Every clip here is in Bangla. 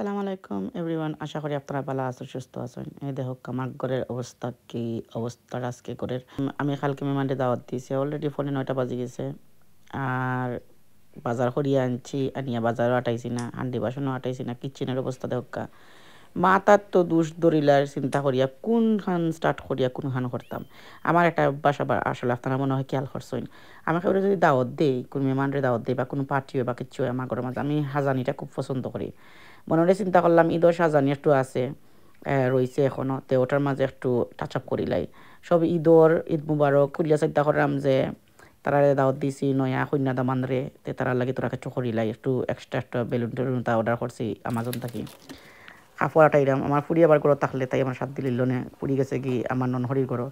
আসসালামু আলাইকুম এভরিওয়ান, আশা করি আপনারা ভালো আছেন, সুস্থ আছেন। এই দেখো আমার ঘরের অবস্থা কি অবস্থা আজকে ঘরের। আমি কালকে মেহমানদের দাওয়াত দিয়েছি, অলরেডি ফোনে 9টা বাজে গেছে। আর বাজার করিয়া আনছি, আনিয়া বাজারও আটাইছি না, হান্ডি বাসনও আটাইছি না, কিচেনের অবস্থা দেখা মাথার তো দুষ দরিলার চিন্তা করিয়া কোনখান স্টার্ট করিয়া কোনখান করতাম। আমার একটা অভ্যাস আবার আসলে আপনারা মনে হয় খেয়াল করছেন, আমাকে ওরা যদি দাওয়াত দেই, কোনো মেহমানরে দাওয়াত দেই বা কোনো পার্টি হয় বা কিচ্ছু হয় আমার ঘরের মাঝে, আমি হাজানিটা খুব পছন্দ করি। মনে হলে চিন্তা করলাম ঈদর সাজানি একটু আছে রয়েছে এখনও, তো ওটার মাঝে একটু টাচ আপ করিলাই। সব ঈদ মুবারক কুলিয়া চিন্তা করলাম যে তারা দাওয়াত দিছি নয়া কন্যা দামান রে, তে তারা লাগে তোরা কিছু করিলাই, একটু এক্সট্রা একটা বেলুন টেলুন তা অর্ডার করছি আমাজন থাকি। কাপড়াটাইলাম আমার ফুড়ি আবার করো থাকলে, তাই আমার সাত দিলিল নে ফুড়ি গেছে কি আমার নন হরির করো।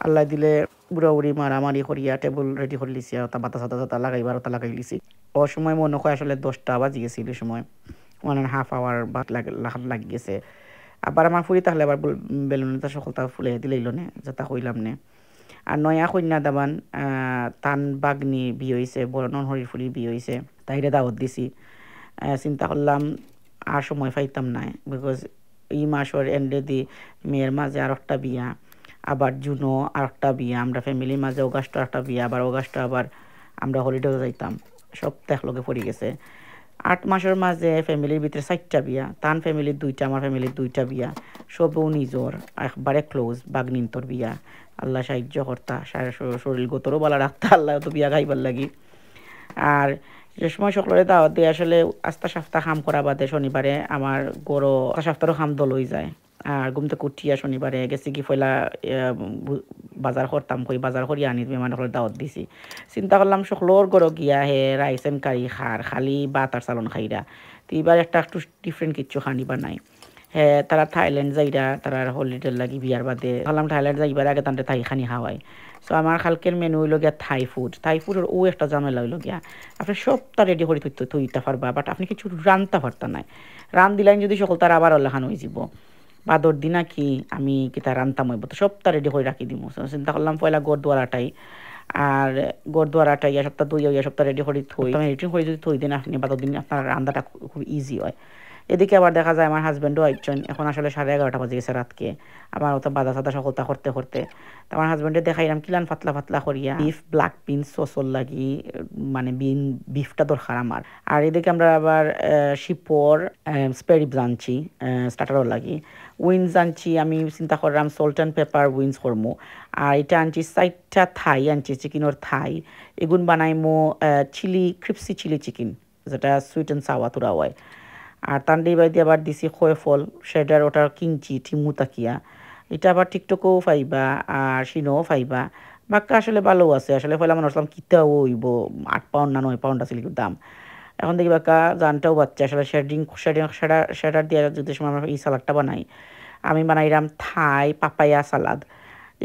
আল্লাহ দিলে বুড়া বুড়ি মারামারি করিয়া টেবুল রেডি করে লিছি, তা বাতা সাতা সাতা লাগাইবার ওটা লাগাই লিছি। ও সময় মনে হয় আসলে 10টা বাজি গেছিল, সময় 1.5 আওয়ার বা লাগিয়েছে। আবার আমার ফুড়ি তাহলে আবার বেলুনটা সকলটা ফুলে দিলেইল নে, যেটা কইলাম নে। আর নয়া কন্যা দাবান তান বাগনি বিয়ে হয়েছে, বড় ননহরির ফুলি বিয়ে হয়েছে, তাইরে দাওয়াত দিছি। চিন্তা করলাম আর সময় পাইতাম না, বিকজ এই মাসের এন্ডে দি মেয়ের মাঝে আর একটা বিয়া, আবার জুনও আর একটা বিয়া, আমরা ফ্যামিলির মাঝে অগাস্ট একটা বিয়া, আবার অগাস্ট আবার আমরা হলিডেও যাইতাম, সব একলগে পড়ে গেছে। 8 মাসের মাঝে ফ্যামিলির ভিতরে 4টা বিয়া, তান ফ্যামিলির 2টা, আমার ফ্যামিলির 2টা বিয়া, সবও নিজর একবারে ক্লোজ বাগনিন্তর বিয়া। আল্লাহ সাহায্য কর্তা, শরীর গোতরও বালা রাখতা আল্লাহ তো বিয়া খাইবার লাগি। আর যে সময় সকলের দাওয়াত দিয়ে আসলে আস্তা সপ্তাহ কাম করা বাদে শনিবারে আমার গরো সপ্তাহেরও কাম দল হয়ে যায়। আর ঘুমতে কুটিয়া শনিবারে গেছি কি ফয়লা বাজার করতাম, কই বাজার করিয়া আনি মেহমান সকলের দাওয়াত দিছি। চিন্তা করলাম সকলোর গরো গিয়া হে রাইস এন্ড কারি খালি ভাত আর চালন খাইরা, তো এবার একটা একটু ডিফারেন্ট কিচ্ছু খানিবার নাই। হ্যাঁ, তারা থাইল্যান্ড যাইরা তারা হলিডে লাগি বিয়ার বাদে ভাবলাম থাইল্যান্ড যাইবার আগে তাদের থাই খানি খাওয়াই। সো আমার কালকের মেনু হইল গিয়া থাই ফুডের ও একটা ঝামেলা হইল গিয়া, আপনি সবটা রেডি করে থইতে পারবা, বাট আপনি কিছু রানতে পারতা নাই। রান দিলেন যদি সকল তার আবার লেখানো হয়ে যাব, বাদর দিনা কি আমি কিতা রান্তাম হইব, তো সবটা রেডি করে রাখি দিব। চিন্তা করলাম পয়লা গোরদুয়ারাটাই, আর গোরদুয়ারাটাই ইয়া সপ্তাহ দুই ইয়া সপ্তাহ রেডি করে থই, রেডি করে যদি থই দিন আপনি বাদর দিন আপনার রান্নাটা খুব ইজি হয়। এদিকে আবার দেখা যায় আমার হাজব্যান্ডও আইছেন, এখন আসলে 11:30 বাজে গেছে রাতকে, আমার ওটা বাধা সাদা সকলতা করতে করতে। তো আমার হাজব্যান্ডে দেখাইলাম কিলান পাতলা পাতলা করিয়া বিফ ব্ল্যাক বিন সসল লাগি, মানে বিফটা দরকার আমার। আর এদিকে আমরা আবার শিপর স্পেরিবস আনছি স্টার্টারও লাগি, উইন্স আনছি, আমি চিন্তা করলাম সল্ট অ্যান্ড পেপার উইন্স করমু। আর এটা আনছি 4টা থাই আনছি, চিকেনের থাই, এগুন বানাইমো ক্রিপসি চিলি চিকেন, যেটা সুইট অ্যান্ড সাওয়া তুরা হয়। আর তান্ডি বাইদি আবার দিছি খয়ে ফল সেটার ওটার কিনছি ঠিমু তাকিয়া, এটা আবার টিকটকেও পাইবা আর সিনেও পাইবা, বাক্কা আসলে ভালো আছে। আসলে পয়লা মনে করলাম কিতাও হইব 8 পাউন্ড না 9 পাউন্ড আছে দাম, এখন দেখি বাক্কা জানটাও বাচ্চা আসলে শেডার দিয়ে যদি সময় আমরা এই সালাডটা বানাই, আমি বানাইলাম থাই পাপায়া সালাদ।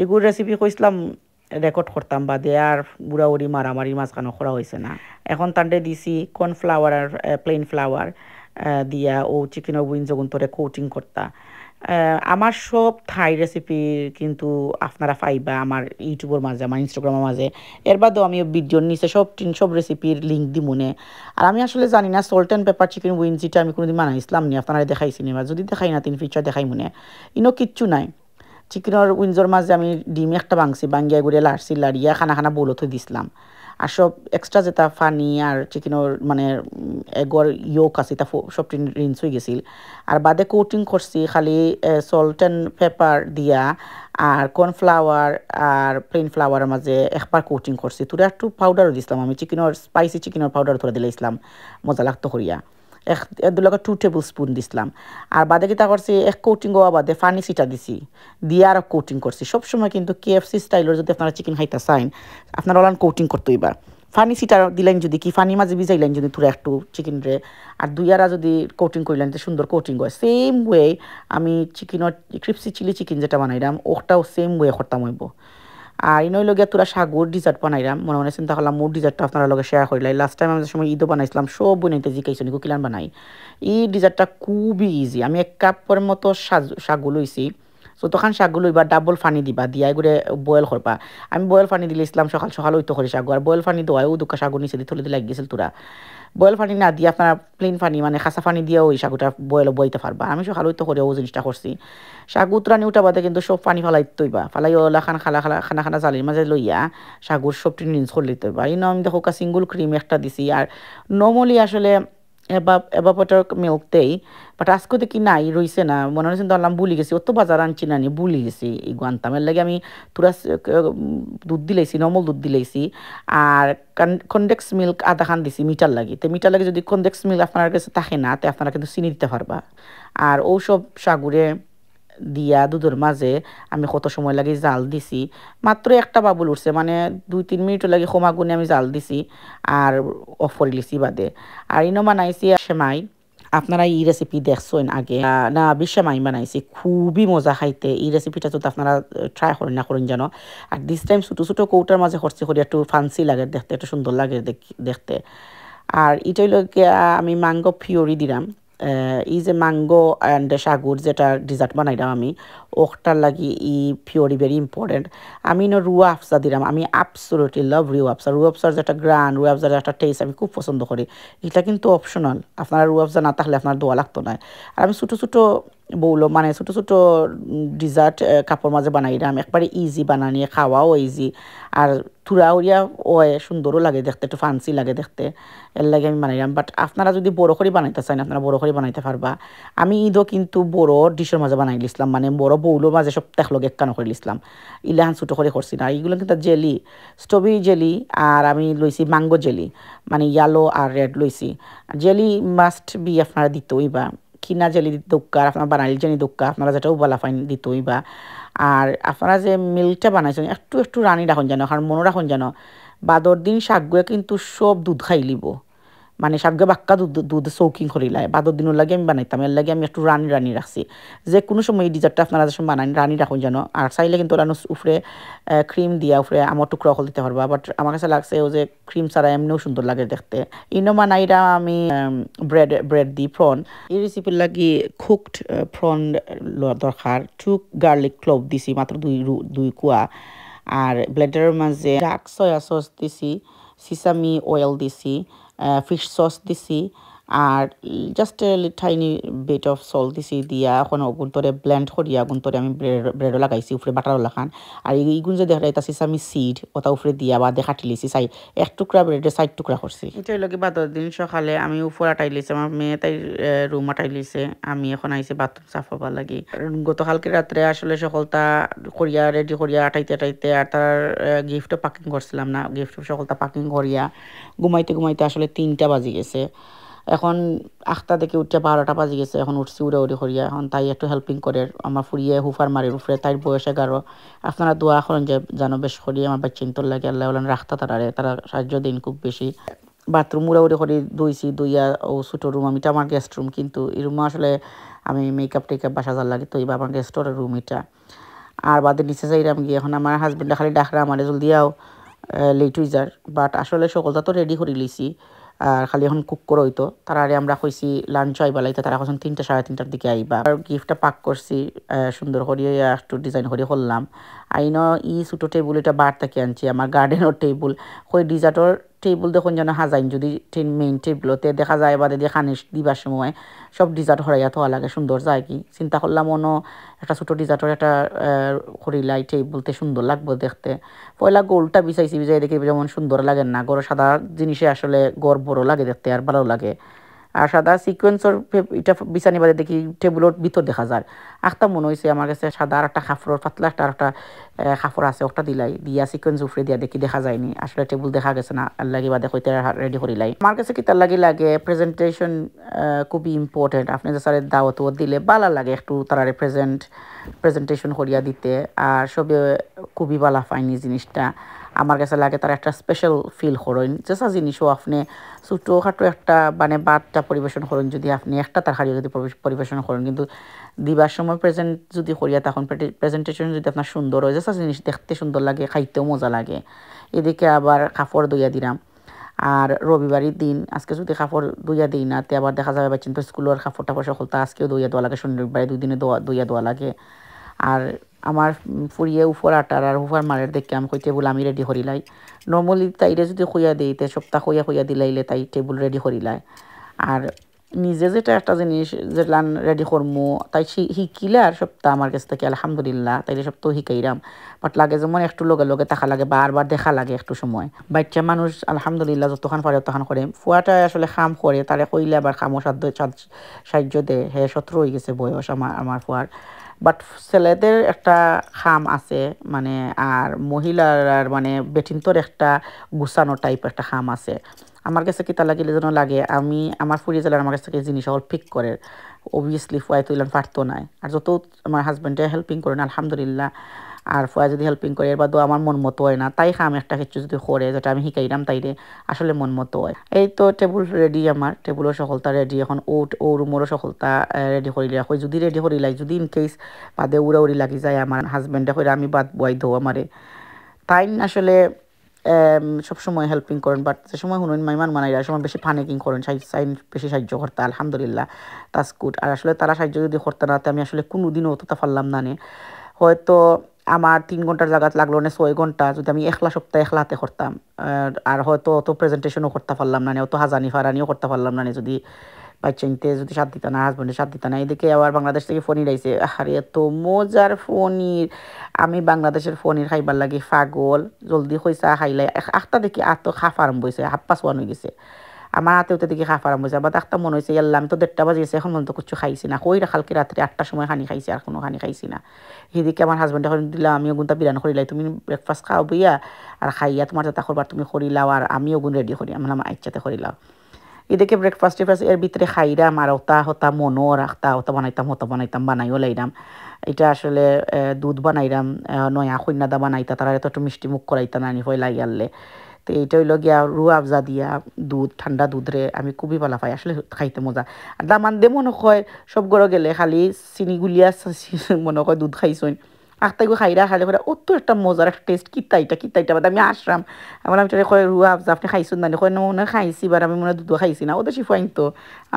এগুলো রেসিপি কইসলাম রেকর্ড করতাম বা দেয়ার বুড়াউড়ি মারামারি মাঝখানে করা হয়েছে না। এখন তান্ডে দিছি কর্নফ্লাওয়ার আর প্লেন ফ্লাওয়ার দিয়া ও চিকেনের উইন্স যখন তোরে কোটিং করতা। আমার সব থাই রেসিপি কিন্তু আপনারা পাইবা আমার ইউটিউবের মাঝে, আমার ইনস্টাগ্রামের মাঝে। এর বাদেও আমি ভিডিওর নিচে সব রেসিপির লিঙ্ক দিই মনে। আর আমি আসলে জানি না salt and pepper chicken wings যেটা আমি কোনোদিন বানাইছিলাম নি, আপনারা দেখাইছি নি, যদি দেখাই না 3 ফিচার দেখাই মনে ইনো কিচ্ছু নাই। চিকেনের উইন্সর মাঝে আমি ডিম একটা ভাঙছি, ভাঙ্গিয়া গুড়িয়া লাড়ছি, লাড়িয়া খানা খানা বলো থই দিছিলাম। আর সব এক্সট্রা যেটা ফানি আর চিকেনের মানে এগর ইয়োক আছে তা সব রিন্স হয়ে গেছিল। আর বাদে কোটিং করছি খালি সল্ট অ্যান্ড পেপার দিয়া আর কর্নফ্লাওয়ার আর প্লেন ফ্লাওয়ারের মাঝে একবার কোটিং করছি, তোরা একটু পাউডারও দিছিলাম, আমি চিকেনের স্পাইসি চিকেনের পাউডার তোরা দিলাইছিলাম, মজা লাগতো করিয়া। 2 টেবিল স্পুন দিছিলাম। আর বাদে কিতা করছি এক কোটিং হওয়া বাদে ফানি সিটা দিছি, দিয়ে আর কোটিং করছি। সবসময় কিন্তু কেএফসি স্টাইলের যদি আপনারা চিকেন খাইতে চান আপনারা ওলান কোটিং করতে হইবা। ফানি সিটা দিলেন যদি কি ফানি মাঝে ভিজাইলেন যদি তোরা একটু চিকেন রে, আর দুইয়ারা যদি কোটিং করলেন তো সুন্দর কোটিং হয়। সেম ওয়ে আমি চিকেনের ক্রিপসি চিলি চিকেন যেটা বানাইলাম ওটাও সেম ওয়ে করতাম হইব। আর ইনই লগে তোরা সাগর ডিজার্ট বানাইলাম, মনে মনে চিন্তা করলাম মোট ডিজার্টটা আপনারা লগে শেয়ার করিলাই। লাস্ট টাইম আমাদের সময় ঈদও বানাইছিলাম, সব বনাইতে জিকাইছো নিকো কিলান বানাই। এই ডিজার্টটা খুবই ইজি। আমি 1 কাপের মতো সাগু লইছি, তখন শাকগুলো এবার ডাবল পানি দিবা দিয়া করে বয়েল করবা আমি বয়েল পানি দিলে ইসলাম সকাল সকাল ওই তো করি শাক আর বয়েল পানি দেওয়ায় ও দুকা শাকু নিচে দিয়ে তুলে লাগিয়েছিল তোরা বয়েল পানি না দিয়ে আপনার প্লেন পানি মানে খাসা পানি দিয়ে ওই শাকুটা বয়েল বইতে পারবা আমি সকাল ওই তো করে ও জিনিসটা করছি শাক উতরানি উঠা বাদে কিন্তু সব পানি ফালাই তৈবা ফালাই ওলা খানা খানা জালির মাঝে লইয়া শাগুর সবটি নিজ করে লইতে হইবা এই আমি দেখো সিঙ্গুল ক্রিম একটা দিছি আর নর্মালি আসলে এবাপটার মিল্ক দেই বাট আজকে দেখি নাই রইছে না মনে হচ্ছে ধরলাম ভুলি গেছি অত বাজার আনছি না নি ভুলি গেছি এই গুয়ান্তাম এর লাগে আমি তোরা দুধ দিলাইছি নর্মাল দুধ দিলাইছি আর কনডেক্স মিল্ক আধা খান দিছি মিটার লাগি তো মিটার লাগে যদি কনডেক্স মিল্ক আপনার কাছে থাকে না তো আপনারা কিন্তু চিনি দিতে পারবা আর ঔসব সাগুরে দিয়া দুধের মাঝে আমি কত সময় লাগে জাল দিছি মাত্র একটা বাবুল উঠছে মানে 2-3 মিনিট লাগে ক্ষমা গুনে আমি জাল দিছি আর অফ করে লিছি বাদে আর ইনো বানাইছি সেমাই আপনারা এই রেসিপি দেখছেন আগে না বিশ্বমাই বানাইছি খুবই মজা খাইতে এই রেসিপিটা যদি আপনারা ট্রাই করেন না করেন যেন আর দিস টাইম ছোটো ছোটো কৌটার মাঝে খরচে করে একটু ফান্সি লাগে দেখতে একটু সুন্দর লাগে দেখতে আর এটাই লোক আমি ম্যাঙ্গো ফিওরি দিলাম এই যে ম্যাঙ্গো অ্যান্ড সাগুর যেটা ডিজার্ট বানাইলাম আমি ওটার লাগি ই ফিওরি ভেরি ইম্পর্টেন্ট আমি রুয়া আফসা দিলাম আমি অ্যাবসোলুটলি লাভ রুয়া আফসার যেটা গ্রান রুয়া আফসার একটা টেস্ট আমি খুব পছন্দ করি এটা কিন্তু অপশনাল আপনারা রুয়া আফসা না থাকলে আপনার দোয়া লাগতো না আর আমি ছোটো ছোটো বউলো মানে ছোটো ছোটো ডিজার্ট কাপড় মাঝে বানাইলাম একবারে ইজি বানানিয়ে খাওয়াও ইজি আর থুরা উড়িয়া ওয়ে সুন্দরও লাগে দেখতে একটু ফান্সি লাগে দেখতে এর লাগে আমি বানাইলাম বাট আপনারা যদি বড়ো করে বানাইতে চান আপনারা বড়ো করে বানাইতে পারবা আমি ঈদও কিন্তু বড় ডিশের মাঝে বানাই লিসলাম মানে বড় বউলোর মাঝে সব দেখলো একখানো করে লিসলাম ইলাহান ছোটো করে করছি না এইগুলো কিন্তু জেলি স্ট্রবেরি জেলি আর আমি লইছি ম্যাঙ্গো জেলি মানে ইয়েলো আর রেড লইছি জেলি মাস্ট বি আপনারা দিতই বা কিনা জেলি দিতে দোক্কা আপনার বানাইল জেনি দোক্কা আপনারা যেটাও বলা ফাইন দিতই বা আর আপনারা যে মিল্কটা বানাইছেন একটু একটু রানি রাখুন যেন কারণ মনে রাখুন যেন বাদর দিন শাকগুয়ে কিন্তু সব দুধ খাই লিব মানে শাকগে বাক্কা দুধ সৌকিং করিলায় বাদর দিনের লাগে আমি বানাইতাম এর লাগে আমি একটু রানি রাখছি যে কোনো সময় এই ডিজার্টটা আপনারা যখন বানান রানি রাখুন যেন আর চাইলে কিন্তু রানো উপরে ক্রিম দিয়া উপরে আমার টুকরা হল দিতে পারবা বাট আমার কাছে লাগছে ও যে ক্রিম ছাড়া এমনিও সুন্দর লাগে দেখতে ইনো বানাইরা আমি ব্রেড দি প্রন এই রেসিপির লাগি কুকড প্রন দরকার 2 গার্লিক ক্লোভ দিছি মাত্র দুই কুয়া আর ব্লেন্ডারের মাঝে ডার্ক সয়া সস দিছি সিসামি অয়েল দিছি ফিশ সস দিছি আর just tiny bit of salt দিছি দিয়া এখন গুন্তরে ব্লেন্ড করিয়া গুন্তরে আমি ব্রেডও লাগাইছি উপরে বাটারও লাগান আর এইগুলো যে দেখা যাইতাছি আমি সিড ওটা উপরে দিয়া বা দেখা টিলিছি চাই এক টুকরা ব্রেডে 4 টুকরা করছি এটাই লগে বাদর দিন সকালে আমি উপর আটাই লিছি আমার মেয়ে তাই রুম আটাই লিছে আমি এখন আইছি বাথরুম সাফ হবার লাগি গতকালকে রাত্রে আসলে সকলটা করিয়া রেডি করিয়া আটাইতে আর তার গিফটও প্যাকিং করছিলাম না গিফট সকলটা প্যাকিং করিয়া ঘুমাইতে আসলে 3টা বাজি গেছে এখন 8টা থেকে উঠে 12টা বাজে গেছে এখন উঠছি উড়ি করিয়া এখন তাই একটু হেল্পিং করে আমার ফুরিয়ে হুফার মারির উপরে তাই বয়স 11 আপনারা দোয়া করেন যে জানো বেশ করি আমার বাচ্চা চিন্তর লাগে আল্লাহ রাখতা তারা সাহায্য দিন খুব বেশি বাথরুম উড়ি করে দুইয়া ও ছোটো রুম আমি আমার গেস্ট রুম কিন্তু এই রুমে আসলে আমি মেকআপ টেকআপ বাসাজার লাগে তো এই আমার গেস্টর রুম এটা আর বাদে নিচে যাইলাম গিয়ে এখন আমার হাজবেন্ডে খালি ডাকরা আমার জলদিয়াও লেট হয়ে যার বাট আসলে সকলটা তো রেডি করে লিছি আর খালি এখন কুক করে হইতো তার আরে আমরা কইছি লাঞ্চ আইবা লাইতে তারা এখন 3টা 3:30টার দিকে আইবা আর গিফটটা পাক করছি সুন্দর করিয়ে একটু ডিজাইন করে করলাম আইন ছোটো টেবিল এটা বার থেকে আনছি আমার গার্ডেনের টেবিল ওই ডিজার্টর টেবিল দেখুন যেন হাজাইন যদি মেইন টেবিলতে দেখা যায় বা দিয়ে খানিস দিবার সময় সব ডিজার্ট হরাইয়া থোয়া লাগে সুন্দর যায় কি চিন্তা করলাম অন্য একটা ছোটো ডিজার্টর একটা হরিলাই টেবিলতে সুন্দর লাগবে দেখতে পয়লা গোলটা বিছাইছি দেখি যেমন সুন্দর লাগে না গড় সাদা জিনিসে আসলে গড় বড় লাগে দেখতে আর ভালো লাগে আর সাদা সিকোয়েন্সর এটা বিছানি বাদে দেখি টেবিলের ভিতর দেখা যায় একটা মনে হয়েছে আমার কাছে সাদা আর একটা কাপড়ের পাতলা একটা কাপড় আছে ওটা দিলাই দিয়া সিকোয়েন্স উপরে দিয়া দেখি দেখা যায়নি আসলে টেবিল দেখা গেছে না আর লাগি বাদে হইতে রেডি করিলাই আমার কাছে কি তার লাগে প্রেজেন্টেশন খুবই ইম্পর্টেন্ট আপনি যে স্যারের দাওয়াত দিলে ভালো লাগে একটু তারা প্রেজেন্টেশন করিয়া দিতে আর সবে খুবই ভালো পাইনি জিনিসটা আমার কাছে লাগে তার একটা স্পেশাল ফিল করেন যেসা জিনিসও আপনি ছোটোখাটো একটা মানে বাদটা পরিবেশন করেন যদি আপনি একটা তরকারি যদি পরিবেশন করেন কিন্তু দিবার সময় প্রেজেন্ট যদি করিয়া তখন প্রেজেন্টেশন যদি আপনার সুন্দর হয় যেসা জিনিস দেখতে সুন্দর লাগে খাইতেও মজা লাগে এদিকে আবার কাপড় দইয়া দিলাম আর রবিবারের দিন আজকে যদি কাপড় দইয়া দিই না তে আবার দেখা যাবে বাচ্চা তো স্কুলের কাপড় টাপড় সকলটা আজকেও দইয়া দেওয়া লাগে শনিবার 2 দিনে দইয়া দেওয়া লাগে আর আমার ফুরিয়ে উফর আটার আর উফার মারের দেখে আমি কই টেবুল আমি রেডি করিলাই নর্মালি তাইরে যদি খুইয়া দিই তে সপ্তাহ খুইয়া দিলাইলে তাই টেবুল রেডি করিলাই আর নিজে যেটা একটা জিনিস যেটা রেডি করমু তাই শিখিলে আর সপ্তাহ আমার কাছ থেকে আলহামদুলিল্লাহ তাইলে সপ্তাহ শিখাইরাম বাট লাগে যেমন একটু লগে লগে থাকা লাগে বারবার দেখা লাগে একটু সময় বাচ্চা মানুষ আলহামদুলিল্লাহ যতক্ষণ পারে ততক্ষণ করে ফুয়াটা আসলে খাম করে তারে কইলে আবার খামো সাহায্য দেয় হে 17 হয়ে গেছে বয়স আমার ফুয়ার বাট ছেলেদের একটা খাম আছে মানে আর মহিলার মানে বেটিনতর একটা গুছানো টাইপ একটা খাম আছে আমার কাছে কিতা লাগিলে যেন লাগে আমি আমার ফুরিয়ে জেলার আমার কাছ থেকে জিনিস সকল পিক করে অবভিয়াসলি ফুয়াই তুইলাম পারতো নাই আর যত আমার হাজব্যান্ডে হেল্পিং করেন আলহামদুলিল্লাহ আর ফুয়া যদি হেল্পিং করে এর বাদেও আমার মন মতো হয় না তাই খাম একটা কিছু যদি করে যেটা আমি শিখাইলাম তাইরে আসলে মন মতো হয় এই তো টেবুল রেডি আমার টেবুলও সকলতা রেডি এখন ও রুমোরও সকলতা রেডি করিলে হয় যদি রেডি করিলাই যদি ইন কেস বাদে উড়ি লাগি যায় আমার হাজব্যান্ডে করে আমি বাদ বয়াই দো আমারে তাই আসলে সবসময় হেল্পিং করেন বাট যে সময় শুনুন মাইমান মানাইরা সময় বেশি ফানেকিং করেন বেশি সাহায্য করতে আলহামদুলিল্লাহ তাস গুড আর আসলে তারা সাহায্য যদি করতে না আমি আসলে কোনোদিনও অতটা পারলাম না হয়তো আমার 3 ঘন্টার জায়গা লাগলো না 6 ঘন্টা যদি আমি সপ্তাহে একলা হাতে করতাম আর হয়তো অত প্রেজেন্টেশনও করতে পারলাম না অত হাজানি ফারানিও করতে পারলাম না যদি বাচ্চাইতে যদি সাথ দিত না হাজব্যান্ডের সাথ দিত না এদিকে আবার বাংলাদেশ থেকে ফোনির আইছে আরে এত মজার ফোনির আমি বাংলাদেশের ফোনির খাইবার লাগি পাগল জলদি হইসা খাইলাই একটা দেখি তো খাফ আরম্ভ হয়েছে হাপ্পা সোয়ান হয়ে গেছে আমার হাতে ওতে দেখি খাফ আরম্ভ হয়েছে আবার একটা মনে হয়েছে আল্লাহ আমি তো 1:30 বাজে গেছে এখন পর্যন্ত কিছু খাইছি না কইরা কালকে রাত্রে 8টার সময় খানি খাইছি আর কোনো খানি খাইছি না এদিকে আমার হাজব্যান্ডে করে দিলাম আমিও গুনটা বিরান করিলাই তুমি ব্রেকফাস্ট খাও বইয়া আর খাইয়া তোমার যাতে করবার তুমি করিলাও আর আমিও গুণ রেডি করি আমার ইচ্ছাতে করিলাও এদিকে ব্রেকফাস্ট এর ভিতরে খাইরাম আর হতা মনও রাখতা হতা বানাইতাম বানাইও লাইরাম এটা আসলে দুধ বানাইরাম নয়া কন্যাদা বানাইতা তারা এত একটু মিষ্টি মুখ করাইতা নানি হয়ে লাগালে তো এইটা হইল গিয়া রুয়া আফজা দিয়া দুধ ঠান্ডা দুধ রে আমি খুবই ভালো পাই আসলে খাইতে মজা আর দামান দে মনে হয় সব গড়ে গেলে খালি চিনি গুলিয়া মনে হয় দুধ খাইছইন আখতাইগো খাইরা খাইলে করে অত একটা মজার একটা টেস্ট কিতাইটা বাদ আমি আসলাম আমার আমি কয় রুয়া আফজা আপনি খাইছেন না কয় মনে হয় খাইছি এবার আমি মনে হয় দুধ খাইছি না ওদের শিফাইন তো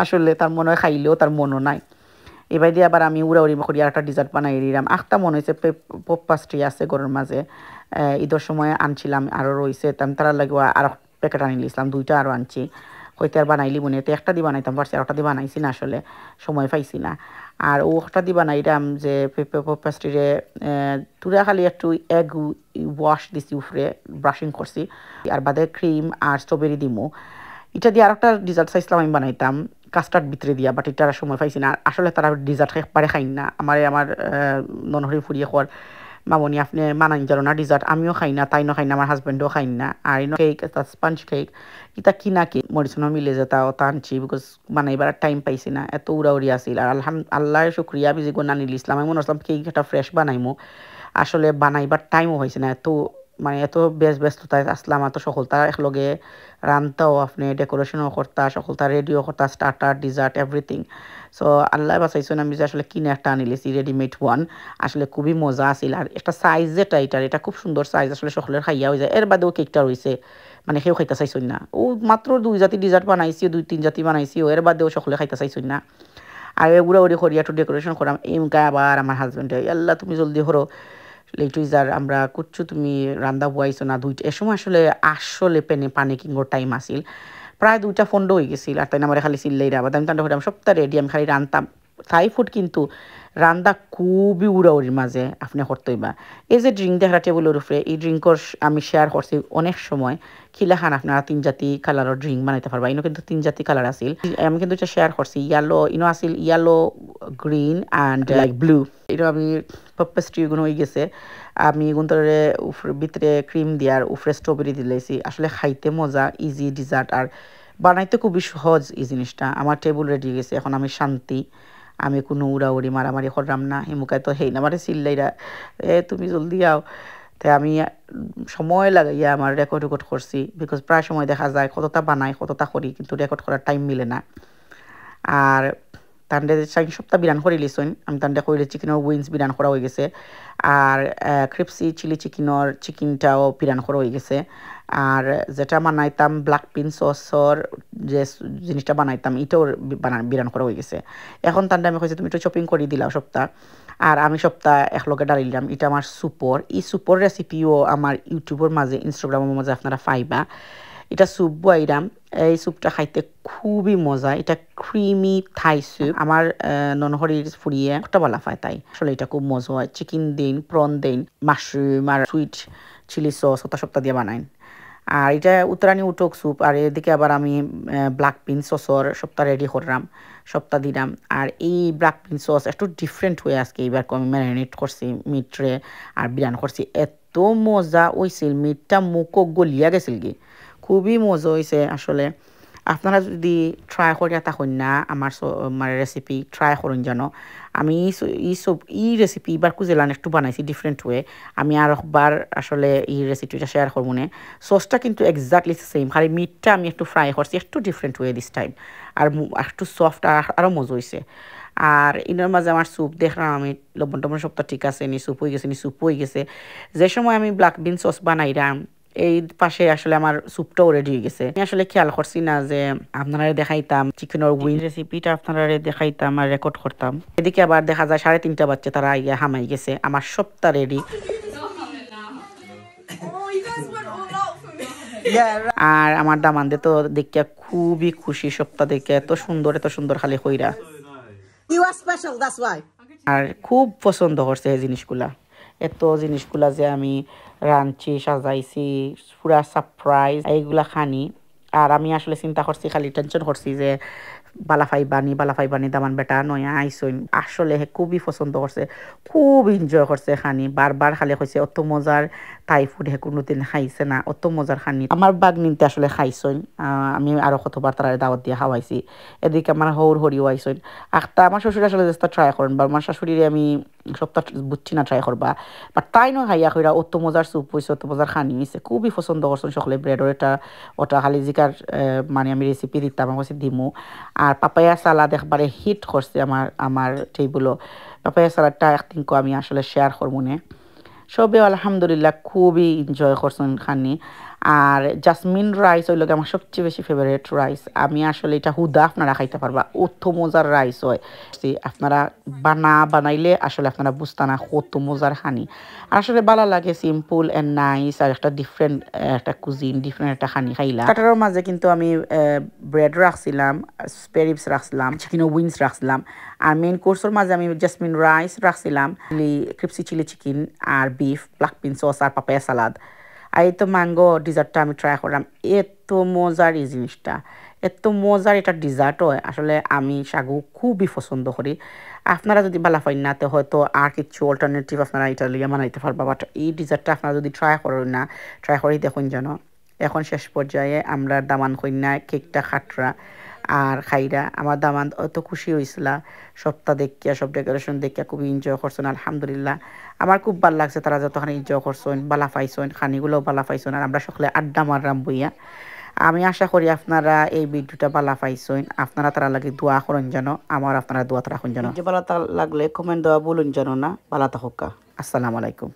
আসলে তার মনে হয় খাইলেও তার মনও নাই এবার দিয়ে আবার আমি উড়াউড়ি করি আর একটা ডিজার্ট বানাই দিলাম আখটা মনে হয়েছে পপ পাস্ট্রি আছে ঘরের মাঝে ঈদের সময় আনছিলাম আরও রয়েছে তারা লাগে আর প্যাকেট আনি লিছিলাম 2টা আরও আনছি হইতে আর বানাইলি মনে তো একটা দিয়ে বানাইতাম পারছি আর একটা দিয়ে বানাইছি না আসলে সময় পাইছি না আর ও একটা দিয়ে বানাইলাম যে পপ পাস্ট্রিরে তুরা খালি একটু এগ ওয়াশ দিছি উফরে ব্রাশিং করছি আর বাদে ক্রিম আর স্ট্রবেরি দিমু এটা দিয়ে আর একটা ডিজার্ট চাইছিলাম আমি বানাইতাম কাস্টার্ড ভিতরে দিয়া বাট এটার সময় পাইছি না আসলে তারা ডিজার্ট একবারে খাই না আমার ননহরি ফুরিয়ে খাওয়ার মামনি আপনি মানাই জানো না ডিজার্ট আমিও খাই না তাই খাই না আমার হাজব্যান্ডও খাই না আর কেক স্পঞ্জ কেক এটা কিনা কেক মরিচনো মিলে যেতা ওটা আনছি বিকজ বানাইবার টাইম পাইছি না এত উড়াউড়ি আসিল আর আল্লাহর শুক্রিয়া আমি যেগুলো নানিল ইসলাম আমি মনে করলাম কেক একটা ফ্রেশ বানাইমো আসলে বানাইবার টাইমও হয়েছে না এত মানে এত ব্যস্ততায় আসলাম এত সকলতা একলগে রান্তাও আপনি ডেকোরেশনও করতা সকলতা রেডিও করতা স্টার্টার ডিজার্ট এভরিথিং সো আল্লাহ বাঁচাইছেন আমি যে আসলে কিনে একটা আনিলেছি রেডিমেড ওয়ান আসলে খুবই মজা আসিল আর একটা সাইজ যেটা এটা খুব সুন্দর সাইজ আসলে সকলের খাইয়া হয়ে যায় এর বাদেও কেকটা রয়েছে মানে সেও খাইতে চাইছেন না ও মাত্র 2 জাতি ডিজার্ট বানাইছি 2-3 জাতি বানাইছি এর বাদেও সকলে খাইতে চাইছেন না আর এগুলো করি একটু ডেকোরেশন করাম এমকা আবার আমার হাজব্যান্ডে আল্লাহ তুমি জলদি হরো লেটুইজার আমরা কুচ্ছু তুমি রান্দা বুয়াইছো না 2টা এ সময় আসলে পানি কিঙ্গোর টাইম আসিল প্রায় 2টা ফন্ড হয়ে গেছিল আর তাই আমার খালি চিল্লাই রাবা আমি তান্ডা আমি সপ্তাহ রেডি আমি খালি রান্তাম থাই ফুড কিন্তু রান্দা খুবই উড়াউড়ির মাঝে আপনি করতেইবা এই যে ড্রিঙ্ক দেখা টেবুলের উপরে এই ড্রিঙ্কর আমি শেয়ার করছি অনেক সময় খিলা খান আপনারা 3 জাতি কালারের ড্রিঙ্ক বানাইতে পারবা ইনো কিন্তু 3 জাতি কালার আসিল আমি কিন্তু এটা শেয়ার করছি ইনো আসিল yellow green and like blue এটা আমি পেস্ট্রি গুলো হয়ে গেছে আমি গুন্তরে ভিতরে ক্রিম দিয়ার উফরে স্ট্রবেরি দিলেছি আসলে খাইতে মজা ইজি ডিজার্ট আর বানাইতে খুবই সহজ এই জিনিসটা আমার টেবুল রেডি গেছে এখন আমি শান্তি আমি কোনো উড়াউড়ি মারামারি করলাম না হিমুকায় তো হেই না মানে চিল্লাইরা তুমি জলদি আও তাই আমি সময় লাগাইয়া আমার রেকর্ড করছি বিকজ প্রায় সময় দেখা যায় কতটা বানাই কতটা করি কিন্তু রেকর্ড করার টাইম মিলে না আর তান্ডে 4 সপ্তাহ বিরান করে লিছুন আমি তান্ডে কইলে চিকেনের উইংস বিরান করা হয়ে গেছে আর ক্রিপসি চিলি চিকেনটাও বিরান করা হয়ে গেছে আর যেটা বানাইতাম ব্ল্যাক পিন সসর যে জিনিসটা বানাইতাম এটাও বিরান করা হয়ে গেছে। এখন তার আমি কইছি তুমি একটু শপিং করে দিলাও সপ্তাহ, আর আমি সপ্তাহ একলগে ডালিলাম। এটা আমার সুপর, এই সুপর রেসিপিও আমার ইউটিউবের মাঝে ইনস্টাগ্রামের মাঝে আপনারা পাইবা। এটা স্যুপ বইরাম, এই স্যুপটা খাইতে খুবই মজা। এটা ক্রিমি থাই স্যুপ। আমার ননহরির ফুরিয়ে একটা বলা পায়, তাই আসলে এটা খুব মজা হয়। চিকেন দিন, প্রন দিন, মাশরুম আর সুইট চিলি সস ওটা সপ্তাহ দিয়ে বানাইন। আর এটা উত্তরানি উটক স্যুপ। আর এদিকে আবার আমি ব্ল্যাক পিন সসর সপ্তাহ রেডি করলাম, সপ্তাহ দিলাম। আর এই ব্ল্যাক পিন সস একটু ডিফারেন্ট হয়ে আজকে এইবার আমি ম্যারিনেট করছি মিটরে আর বিরান করছি। এত মজা হয়েছিল, মিটটা মুখও গলিয়া গেছিল কি, খুবই মজা হয়েছে আসলে। আপনারা যদি ট্রাই করিয়া থাকুন না আমার রেসিপি ট্রাই করুন যেন। আমি এই রেসিপি এবার কুজেলান একটু বানাইছি ডিফারেন্ট ওয়ে। আমি আর একবার আসলে এই রেসিপিটা শেয়ার করবো না। সসটা কিন্তু এক্স্যাক্টলি সেম, খালি মিটটা আমি একটু ফ্রাই করছি একটু ডিফারেন্ট ওয়ে দিস টাইম। আর একটু সফট আরও মজা হয়েছে। আর ইনার মাঝে আমার স্যুপ দেখলাম, আমি লবণ টবণ সবটা ঠিক আছে, নি স্যুপ হয়ে গেছে। যে সময় আমি ব্ল্যাক বিন সস বানাইলাম এই পাশে আসলে আমার স্যুপটাও রেডি হয়ে গেছে। আমি আসলে খেয়াল করছি না যে আপনারা দেখাইতাম চিকেনের উইং রেসিপিটা, আপনারা দেখাইতাম আর রেকর্ড করতাম। এদিকে আবার দেখা যায় 3:30 বাচ্চা, তারা ইয়ে হামাই গেছে, আমার সবটা রেডি। আর আমার দামানদে তো দেখিয়া খুবই খুশি, সপ্তাহ দেখে এত সুন্দর খালি কইরা। আর খুব পছন্দ করছে এই জিনিসগুলা, এত জিনিসগুলা যে আমি রাঁধছি সাজাইছি পুরা সারপ্রাইজ এইগুলা খানি। আর আমি আসলে চিন্তা করছি, খালি টেনশন করছি যে বালাফাই বানি দামান বেটা নয়া আইসইন। আসলে খুবই পছন্দ করছে, খুব এনজয় করছে খানি। বারবার খালি কইছে অত মজার থাই ফুড হে কোনোদিন খাইছে না, অত মজার খানি। আমার বাগ নিতে আসলে খাইছইন, আমি আরো কতবার তারা দাওয়াত দিয়ে খাওয়াইছি। এদিকে আমার হরিও আইসইন। একটা আমার শ্বশুর আসলে চেষ্টা ট্রাই করেন, বা আমার শাশুড়িরে আমি সপ্তাহ বুঝছি না ট্রাই করবা, বাট তাই নয় খাইয়া কইরা অত মজার স্যুপ হয়েছে, অত মজার খানি হয়েছে, খুবই পছন্দ করছেন সকলে। ব্রেডর এটা ওটা খালি জিকার মানে আমি রেসিপি দিতাম, আমার কাছে দিমু। আর পাপায়া সালাদ একবারে হিট করছে আমার টেবিলও। পাপায়া সালাদটা একদিনকে আমি আসলে শেয়ার করবো না। সবে আলহামদুলিল্লাহ খুবই এনজয় করছেন খানি। আর জাসমিন রাইস হইল আমার সবচেয়ে বেশি ফেভারিট রাইস। আমি আসলে এটা হুদা আপনারা খাইতে পারবা, অত মজার রাইস হয়। আপনারা বানাইলে আসলে আপনারা বুঝতে না কত মজার খানি। আসলে ভালো লাগে, সিম্পল অ্যান্ড নাইস, আর একটা ডিফারেন্ট একটা কুজিন, ডিফারেন্ট একটা খানি খাইলাম। স্টার্টারের মাঝে কিন্তু আমি ব্রেড রাখছিলাম, স্পেরিপস রাখছিলাম, চিকেন উইংস রাখছিলাম। আর মেইন কোর্সের মাঝে আমি জাসমিন রাইস রাখছিলাম, ক্রিপসি চিলি চিকেন আর বিফ, ব্ল্যাক পিন সস আর পাপায়া সালাদ। আর এই তো ম্যাঙ্গো ডিজার্টটা আমি ট্রাই করলাম। এত মজার এই জিনিসটা, এত মজার এটা ডিজার্ট হয়। আসলে আমি সাগু খুবই পছন্দ করি। আপনারা যদি ভালো পাইন না, তো হয়তো আর কিছু অল্টারনেটিভ আপনারা এটা লিয়ে বানাইতে পারবা, বাট এই ডিজার্টটা আপনারা যদি ট্রাই করেন না, ট্রাই করেই দেখুন যেন। এখন শেষ পর্যায়ে আমরা দামান কইনা কেকটা খাটরা আর খাইরা। আমার দামান অত খুশি হয়েছিল সপ্তাহ দেখিয়া, সব ডেকোরেশন দেখিয়া খুবই এনজয় করছেন আলহামদুলিল্লাহ। আমার খুব ভালো লাগছে তারা যতখানি এনজয় করছেন, বালা পাইছেন, খানিগুলোও বালা পাইছেন। আর আমরা সকলে আড্ডা মারলাম বইয়া। আমি আশা করি আপনারা এই ভিডিওটা বালা পাইছেন। আপনারা তারা লাগে দোয়া করেন যেন, আমার আপনারা দোয়া রাখুন যেন। ভালো লাগলে কমেন্ট দেওয়া বলুন যেন না। ভালো থাকুক। আসসালামু আলাইকুম।